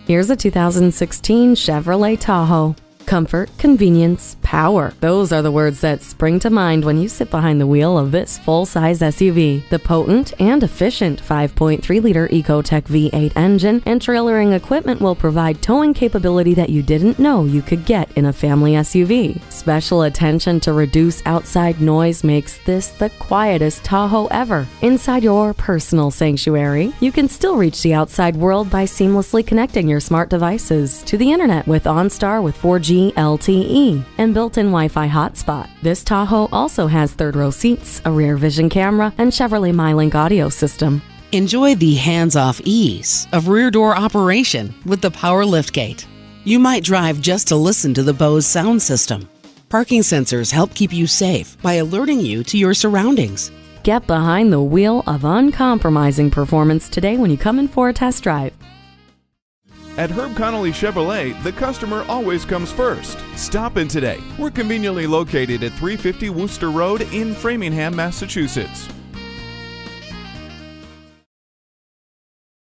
Here's a 2016 Chevrolet Tahoe. Comfort, convenience, power. Those are the words that spring to mind when you sit behind the wheel of this full-size SUV. The potent and efficient 5.3-liter Ecotec V8 engine and trailering equipment will provide towing capability that you didn't know you could get in a family SUV. Special attention to reduce outside noise makes this the quietest Tahoe ever. Inside your personal sanctuary, you can still reach the outside world by seamlessly connecting your smart devices to the internet with OnStar with 4G LTE and built-in Wi-Fi hotspot. This Tahoe also has third-row seats, a rear vision camera, and Chevrolet MyLink audio system. Enjoy the hands-off ease of rear door operation with the power liftgate. You might drive just to listen to the Bose sound system. Parking sensors help keep you safe by alerting you to your surroundings. Get behind the wheel of uncompromising performance today when you come in for a test drive. At Herb Connolly Chevrolet, the customer always comes first. Stop in today. We're conveniently located at 350 Worcester Road in Framingham, Massachusetts.